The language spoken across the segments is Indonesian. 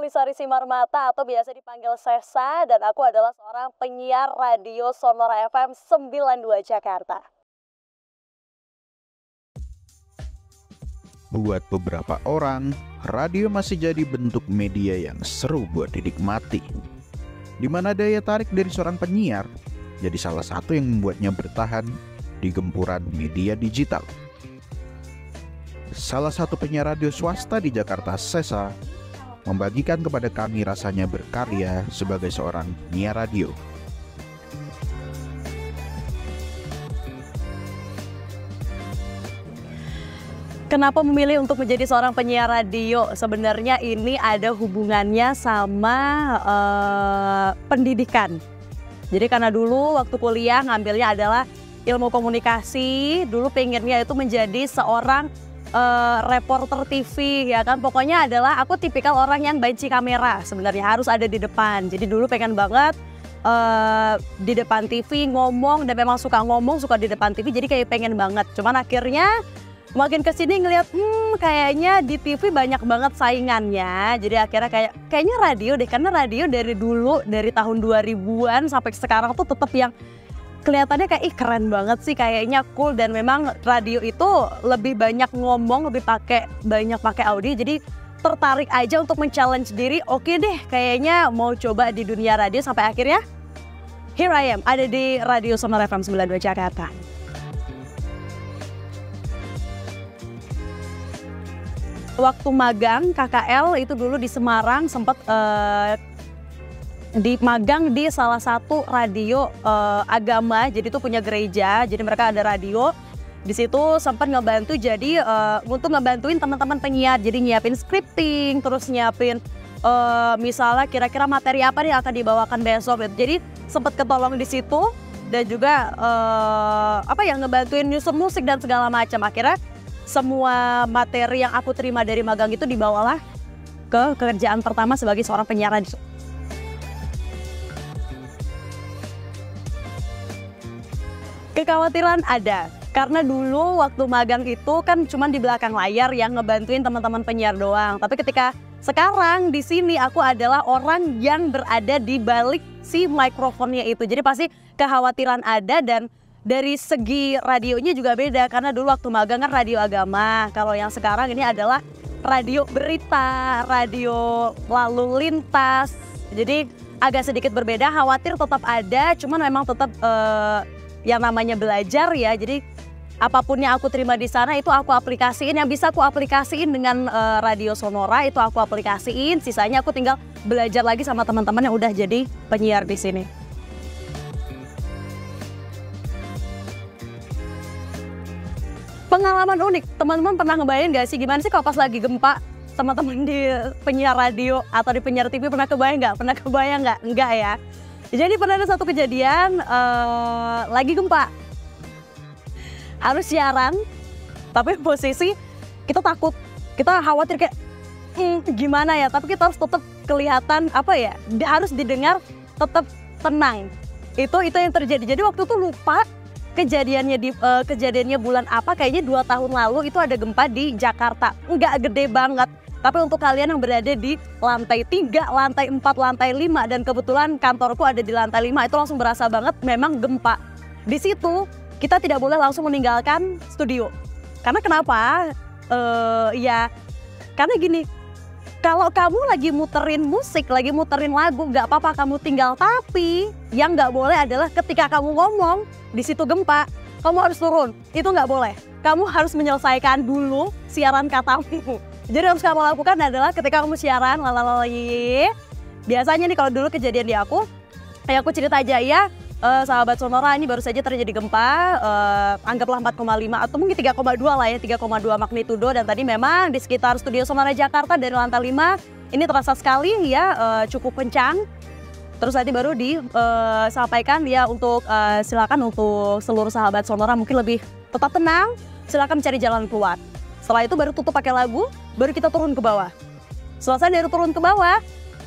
Nofisari Simarmata atau biasa dipanggil Sesa dan aku adalah seorang penyiar radio Sonora FM 92 Jakarta. Buat beberapa orang, radio masih jadi bentuk media yang seru buat dinikmati. Di mana daya tarik dari seorang penyiar jadi salah satu yang membuatnya bertahan di gempuran media digital. Salah satu penyiar radio swasta di Jakarta, Sesa, membagikan kepada kami rasanya berkarya sebagai seorang penyiar radio. Kenapa memilih untuk menjadi seorang penyiar radio? Sebenarnya ini ada hubungannya sama pendidikan. Jadi karena dulu waktu kuliah ngambilnya adalah ilmu komunikasi, dulu pengennya itu menjadi seorang reporter TV, ya kan. Pokoknya adalah aku tipikal orang yang benci kamera, sebenarnya harus ada di depan. Jadi dulu pengen banget di depan TV ngomong, dan memang suka ngomong, suka di depan TV, jadi kayak pengen banget. Cuman akhirnya makin kesini ngeliat kayaknya di TV banyak banget saingannya. Jadi akhirnya kayaknya radio deh, karena radio dari dulu, dari tahun 2000-an sampai sekarang tuh tetap yang kelihatannya kayak keren banget sih, kayaknya cool. Dan memang radio itu lebih banyak ngomong, lebih banyak pakai audio. Jadi tertarik aja untuk men-challenge diri. Oke deh, kayaknya mau coba di dunia radio, sampai akhirnya here I am, ada di Radio Sonora FM 92 Jakarta. Waktu magang KKL itu dulu di Semarang, sempat magang di salah satu radio agama. Jadi itu punya gereja, jadi mereka ada radio. Di situ sempat ngebantu, jadi untuk ngebantuin teman-teman penyiar. Jadi nyiapin scripting, terus nyiapin misalnya kira-kira materi apa nih akan dibawakan besok. Jadi sempat ketolong di situ, dan juga ngebantuin nyusun musik dan segala macam. Akhirnya semua materi yang aku terima dari magang itu dibawalah ke kerjaan pertama sebagai seorang penyiar radio. Kekhawatiran ada, karena dulu waktu magang itu kan cuma di belakang layar yang ngebantuin teman-teman penyiar doang. Tapi ketika sekarang di sini aku adalah orang yang berada di balik si mikrofonnya itu. Jadi pasti kekhawatiran ada, dan dari segi radionya juga beda, karena dulu waktu magang kan radio agama. Kalau yang sekarang ini adalah radio berita, radio lalu lintas. Jadi agak sedikit berbeda, khawatir tetap ada, cuman memang tetap yang namanya belajar ya. Jadi apapun yang aku terima di sana itu aku aplikasiin, yang bisa aku aplikasiin dengan Radio Sonora itu aku aplikasiin. Sisanya aku tinggal belajar lagi sama teman-teman yang udah jadi penyiar di sini. Pengalaman unik, teman-teman pernah ngebayangin gak sih gimana sih kalau pas lagi gempa teman-teman di penyiar radio atau di penyiar TV, pernah kebayang nggak? Pernah kebayang nggak? Enggak ya. Jadi pernah ada satu kejadian lagi gempa, harus siaran, tapi posisi kita takut, kita khawatir kayak gimana ya, tapi kita harus tetap kelihatan harus didengar, tetap tenang. Itu yang terjadi. Jadi waktu itu lupa kejadiannya bulan apa, kayaknya 2 tahun lalu itu ada gempa di Jakarta. Nggak gede banget, tapi untuk kalian yang berada di lantai 3, lantai 4, lantai 5, dan kebetulan kantorku ada di lantai 5, itu langsung berasa banget memang gempa. Di situ kita tidak boleh langsung meninggalkan studio. Karena kenapa? Karena gini, kalau kamu lagi muterin musik, lagi muterin lagu, nggak apa-apa kamu tinggal. Tapi yang nggak boleh adalah ketika kamu ngomong, di situ gempa, kamu harus turun. Itu nggak boleh. Kamu harus menyelesaikan dulu siaran katamu. Jadi yang harus kamu lakukan adalah ketika kamu siaran, biasanya nih kalau dulu kejadian di aku, kayak aku cerita aja ya, sahabat Sonora, ini baru saja terjadi gempa, anggaplah 4,5 atau mungkin 3,2 lah ya, 3,2 magnitudo. Dan tadi memang di sekitar studio Sonora Jakarta dari lantai 5 ini terasa sekali ya, cukup kencang. Terus tadi baru disampaikan ya untuk silakan untuk seluruh sahabat Sonora mungkin lebih tetap tenang, silakan mencari jalan keluar. Setelah itu baru tutup pakai lagu, baru kita turun ke bawah. Selesai dari turun ke bawah,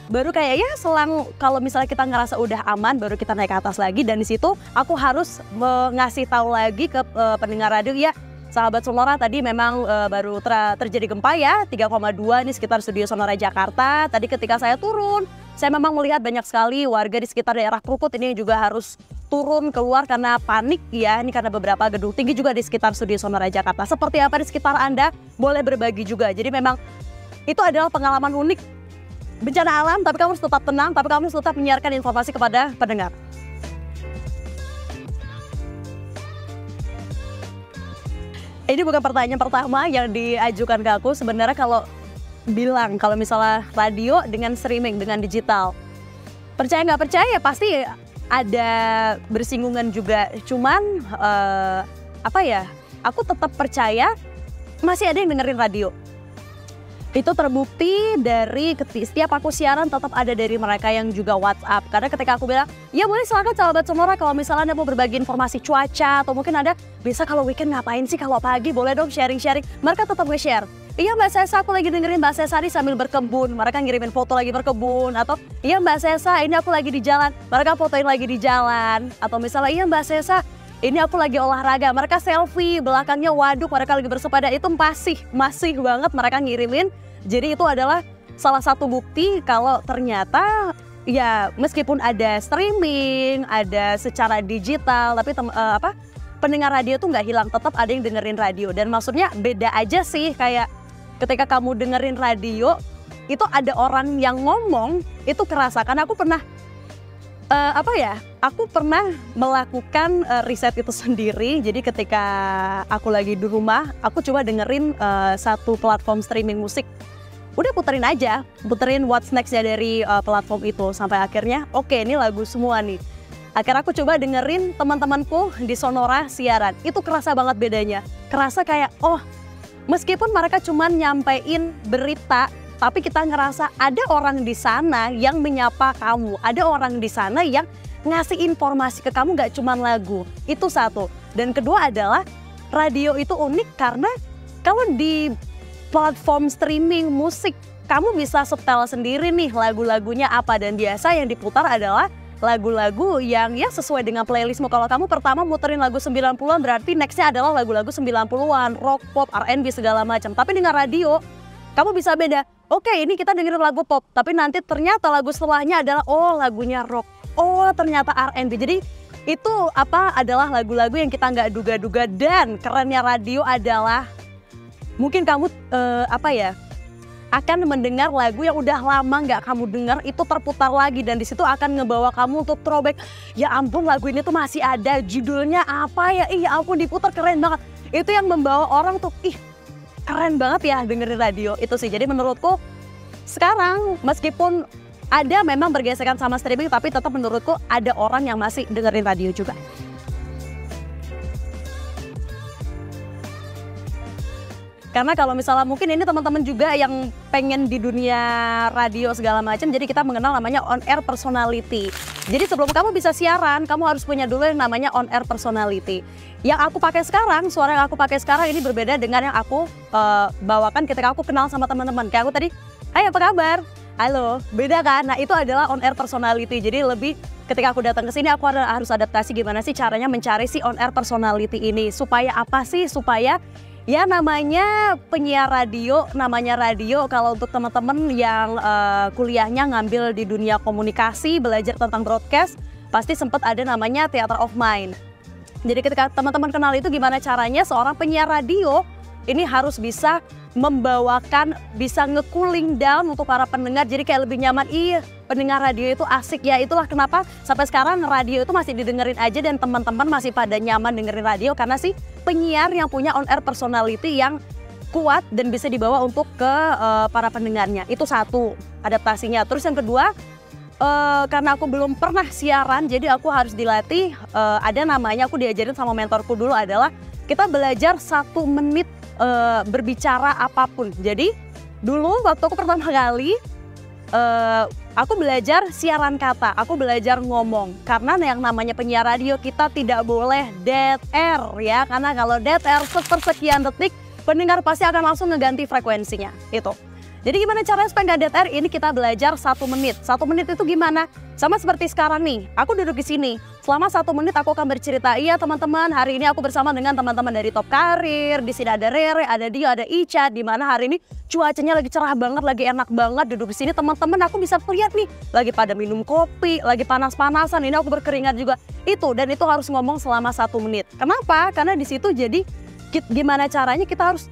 baru kayak ya selang, kalau misalnya kita ngerasa udah aman, baru kita naik ke atas lagi. Dan di situ aku harus ngasih tahu lagi ke pendengar radio, ya Sahabat Sonora, tadi memang baru terjadi gempa ya, 3,2 ini sekitar Studio Sonora Jakarta. Tadi ketika saya turun, saya memang melihat banyak sekali warga di sekitar daerah Krukut ini juga harus turun keluar karena panik ya. Ini karena beberapa gedung tinggi juga di sekitar Studio Sonora Jakarta. Seperti apa di sekitar Anda, boleh berbagi juga. Jadi memang itu adalah pengalaman unik bencana alam, tapi kamu harus tetap tenang, tapi kamu harus tetap menyiarkan informasi kepada pendengar. Ini bukan pertanyaan pertama yang diajukan ke aku. Sebenarnya kalau misalnya radio dengan streaming, dengan digital, percaya nggak percaya pasti ada bersinggungan juga. Cuman aku tetap percaya masih ada yang dengerin radio. Itu terbukti dari setiap aku siaran tetap ada dari mereka yang juga WhatsApp. Karena ketika aku bilang, ya boleh silakan sahabat Sonora kalau misalnya Anda mau berbagi informasi cuaca atau mungkin ada bisa kalau weekend ngapain sih, kalau pagi boleh dong sharing-sharing. Mereka tetap nge-share. Iya Mbak Sesa, aku lagi dengerin Mbak Sesa nih sambil berkebun. Mereka ngirimin foto lagi berkebun. Atau iya Mbak Sesa, ini aku lagi di jalan. Mereka fotoin lagi di jalan. Atau misalnya iya Mbak Sesa, ini aku lagi olahraga. Mereka selfie, belakangnya waduk, mereka lagi bersepeda. Itu masih banget mereka ngirimin. Jadi itu adalah salah satu bukti kalau ternyata ya meskipun ada streaming, ada secara digital, tapi pendengar radio tuh nggak hilang, tetap ada yang dengerin radio. Dan maksudnya beda aja sih, kayak ketika kamu dengerin radio, itu ada orang yang ngomong, itu kerasa. Karena aku pernah, aku pernah melakukan riset itu sendiri. Jadi ketika aku lagi di rumah, aku coba dengerin satu platform streaming musik. Udah puterin What's Next-nya dari platform itu. Sampai akhirnya, oke, ini lagu semua nih. Akhirnya aku coba dengerin teman-temanku di Sonora siaran. Itu kerasa banget bedanya. Kerasa kayak, oh, meskipun mereka cuma nyampein berita, tapi kita ngerasa ada orang di sana yang menyapa kamu. Ada orang di sana yang ngasih informasi ke kamu, gak cuma lagu. Itu satu. Dan kedua adalah radio itu unik karena kalau di platform streaming musik, kamu bisa setel sendiri nih lagu-lagunya apa. Dan biasa yang diputar adalah lagu-lagu yang ya sesuai dengan playlistmu. Kalau kamu pertama muterin lagu 90-an, berarti nextnya adalah lagu-lagu 90-an, rock, pop, R&B segala macam. Tapi dengan radio, kamu bisa beda. Oke, ini kita dengerin lagu pop, tapi nanti ternyata lagu setelahnya adalah lagunya rock. Oh, ternyata R&B. Jadi itu adalah lagu-lagu yang kita nggak duga-duga. Dan kerennya radio adalah mungkin kamu akan mendengar lagu yang udah lama nggak kamu dengar, itu terputar lagi dan di situ akan ngebawa kamu untuk throwback. Ya ampun, lagu ini tuh masih ada, judulnya apa ya? Iya ampun, diputar keren banget. Itu yang membawa orang tuh, keren banget ya dengerin radio itu sih. Jadi menurutku sekarang meskipun ada memang bergesekan sama streaming, tapi tetap menurutku ada orang yang masih dengerin radio juga. Karena kalau misalnya mungkin ini teman-teman juga yang pengen di dunia radio segala macam, jadi kita mengenal namanya on air personality. Jadi sebelum kamu bisa siaran, kamu harus punya dulu yang namanya on air personality. Yang aku pakai sekarang, suara yang aku pakai sekarang ini berbeda dengan yang aku bawakan ketika aku kenal sama teman-teman. Kayak aku tadi, hai apa kabar? Halo, beda kan? Nah itu adalah on air personality. Jadi lebih ketika aku datang ke sini aku harus adaptasi gimana sih caranya mencari si on air personality ini. Supaya apa sih? Supaya ya namanya penyiar radio, namanya radio kalau untuk teman-teman yang kuliahnya ngambil di dunia komunikasi, belajar tentang broadcast, pasti sempat ada namanya theater of mind. Jadi ketika teman-teman kenal itu gimana caranya seorang penyiar radio ini harus bisa membawakan, bisa nge-cooling down untuk para pendengar, jadi kayak lebih nyaman. Iya, pendengar radio itu asik ya. Itulah kenapa sampai sekarang radio itu masih didengerin aja dan teman-teman masih pada nyaman dengerin radio karena sih penyiar yang punya on air personality yang kuat dan bisa dibawa untuk ke para pendengarnya. Itu satu adaptasinya. Terus yang kedua, karena aku belum pernah siaran, jadi aku harus dilatih. Ada namanya, aku diajarin sama mentorku dulu adalah kita belajar 1 menit berbicara apapun. Jadi dulu waktu aku pertama kali aku belajar siaran kata, aku belajar ngomong. Karena yang namanya penyiar radio kita tidak boleh dead air ya. Karena kalau dead air sepersekian detik pendengar pasti akan langsung ngeganti frekuensinya itu. Jadi gimana caranya supaya nggak dead air? Ini kita belajar 1 menit. 1 menit itu gimana? Sama seperti sekarang nih, aku duduk di sini. Selama 1 menit aku akan bercerita, iya teman-teman, hari ini aku bersama dengan teman-teman dari Top Karir. Di sini ada Rere, ada Dio, ada Ica. Di mana hari ini cuacanya lagi cerah banget, lagi enak banget. Duduk di sini teman-teman, aku bisa lihat nih, lagi pada minum kopi, lagi panas-panasan. Ini aku berkeringat juga. Dan itu harus ngomong selama 1 menit. Kenapa? Karena di situ jadi gimana caranya kita harus,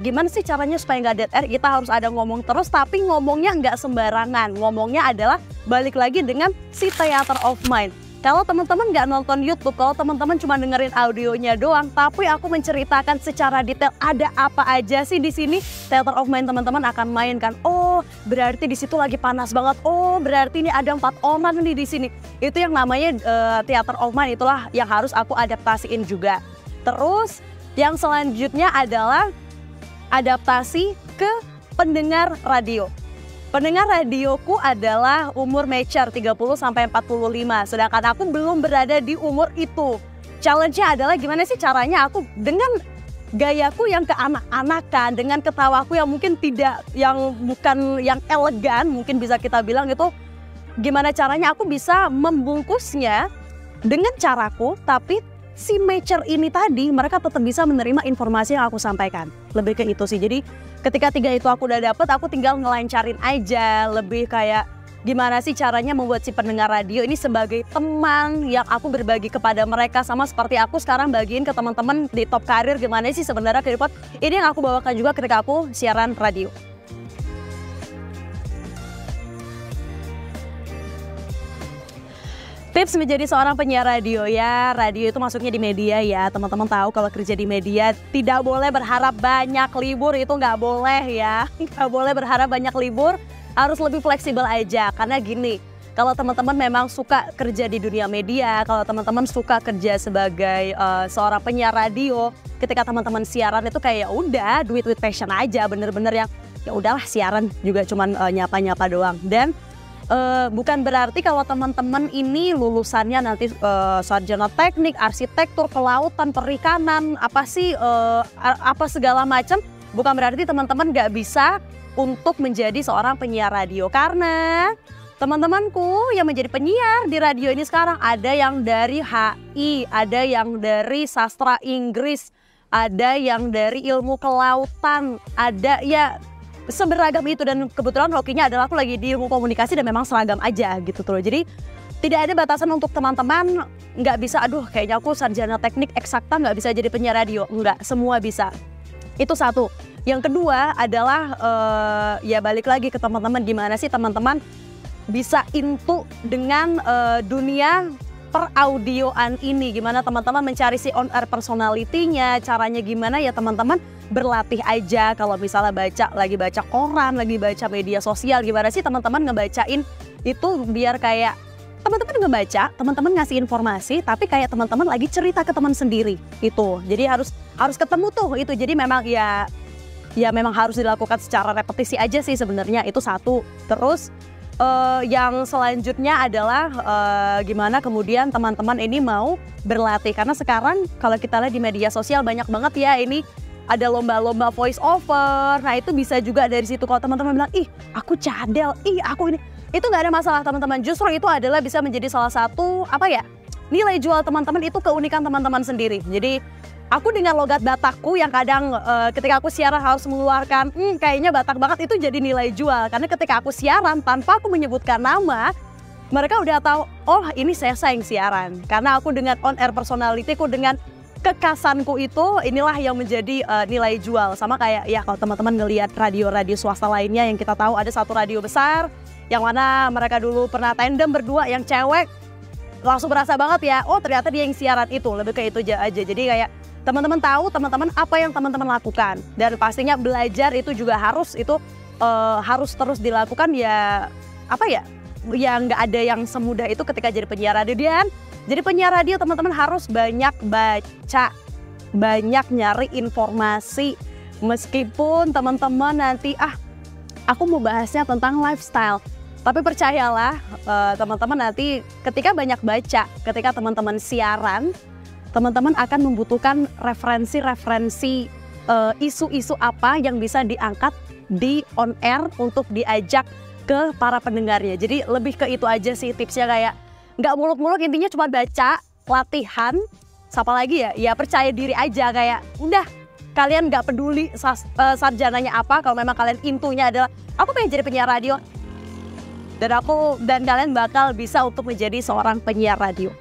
gimana sih caranya supaya nggak dead air? Kita harus ada ngomong terus, tapi ngomongnya nggak sembarangan. Ngomongnya adalah balik lagi dengan si theater of mind. Kalau teman-teman nggak nonton YouTube, kalau teman-teman cuma dengerin audionya doang, tapi aku menceritakan secara detail ada apa aja sih di sini, theater of mind teman-teman akan mainkan. Oh, berarti di situ lagi panas banget. Oh, berarti ini ada 4 orang nih di sini. Itu yang namanya theater of mind, itulah yang harus aku adaptasiin juga. Terus yang selanjutnya adalah adaptasi ke pendengar radio. Pendengar radioku adalah umur mature 30 sampai 45, sedangkan aku belum berada di umur itu. Challenge-nya adalah gimana sih caranya aku dengan gayaku yang keanak-anakan, dengan ketawaku yang mungkin bukan yang elegan, mungkin bisa kita bilang itu, gimana caranya aku bisa membungkusnya dengan caraku, tapi si mature ini tadi mereka tetap bisa menerima informasi yang aku sampaikan. Lebih ke itu sih. Jadi ketika 3 itu aku udah dapet, aku tinggal ngelancarin aja. Lebih kayak gimana sih caranya membuat si pendengar radio ini sebagai teman yang aku berbagi kepada mereka, sama seperti aku sekarang bagiin ke teman-teman di Top Karir gimana sih sebenarnya kehidupan. Ini yang aku bawakan juga ketika aku siaran radio. Tips menjadi seorang penyiar radio ya, radio itu masuknya di media ya. Teman-teman tahu kalau kerja di media tidak boleh berharap banyak libur, itu nggak boleh ya. Nggak boleh berharap banyak libur, harus lebih fleksibel aja. Karena gini, kalau teman-teman memang suka kerja di dunia media, kalau teman-teman suka kerja sebagai seorang penyiar radio, ketika teman-teman siaran itu kayak udah duit passion aja, bener-bener yang ya udahlah siaran juga cuman nyapa-nyapa doang. Dan bukan berarti kalau teman-teman ini lulusannya nanti sarjana teknik, arsitektur, kelautan, perikanan, apa segala macam, bukan berarti teman-teman nggak bisa untuk menjadi seorang penyiar radio. Karena teman-temanku yang menjadi penyiar di radio ini sekarang ada yang dari HI, ada yang dari sastra Inggris, ada yang dari ilmu kelautan, ada ya seberagam itu. Dan kebetulan hokinya adalah aku lagi di ilmu komunikasi dan memang seragam aja gitu tuh. Jadi tidak ada batasan untuk teman-teman nggak bisa, aduh kayaknya aku sarjana teknik eksakta nggak bisa jadi penyiar radio. Enggak, semua bisa. Itu satu. Yang kedua adalah ya balik lagi ke teman-teman, gimana sih teman-teman bisa into dengan dunia peraudioan ini. Gimana teman-teman mencari si on air personality-nya, caranya gimana ya teman-teman berlatih aja. Kalau misalnya lagi baca koran, lagi baca media sosial, gimana sih teman-teman ngebacain itu biar kayak teman-teman ngebaca, teman-teman ngasih informasi, tapi kayak teman-teman lagi cerita ke teman sendiri itu. Jadi harus ketemu tuh itu. Jadi memang ya memang harus dilakukan secara repetisi aja sih sebenarnya, itu satu. Terus yang selanjutnya adalah gimana kemudian teman-teman ini mau berlatih. Karena sekarang kalau kita lihat di media sosial banyak banget ya ini ada lomba-lomba voice over. Nah itu bisa juga dari situ. Kalau teman-teman bilang, ih aku cadel, ih aku ini, itu nggak ada masalah teman-teman. Justru itu adalah bisa menjadi salah satu nilai jual teman-teman, itu keunikan teman-teman sendiri. Jadi aku dengan logat Batakku yang kadang ketika aku siaran harus mengeluarkan kayaknya Batak banget, itu jadi nilai jual. Karena ketika aku siaran tanpa aku menyebutkan nama, mereka udah tahu, oh ini saya yang siaran. Karena aku dengan on air personality-ku, dengan kekasanku itu, inilah yang menjadi nilai jual. Sama kayak ya kalau teman-teman ngelihat radio-radio swasta lainnya yang kita tahu ada satu radio besar yang mana mereka dulu pernah tandem berdua yang cewek, langsung berasa banget ya, oh ternyata dia yang siaran itu. Lebih ke itu aja. Jadi kayak teman-teman tahu teman-teman apa yang teman-teman lakukan, dan pastinya belajar itu juga harus harus terus dilakukan ya. Ya nggak ada yang semudah itu ketika jadi penyiar radio. Dan jadi penyiar radio teman-teman harus banyak baca, banyak nyari informasi. Meskipun teman-teman nanti aku mau bahasnya tentang lifestyle, tapi percayalah teman-teman nanti ketika banyak baca, ketika teman-teman siaran, teman-teman akan membutuhkan referensi-referensi isu-isu apa yang bisa diangkat di on air untuk diajak ke para pendengarnya. Jadi lebih ke itu aja sih tipsnya, kayak nggak muluk-muluk, intinya cuma baca, latihan, siapa lagi ya? Ya percaya diri aja, kayak udah kalian nggak peduli sarjananya apa, kalau memang kalian intunya adalah aku pengen jadi penyiar radio, dan kalian bakal bisa untuk menjadi seorang penyiar radio.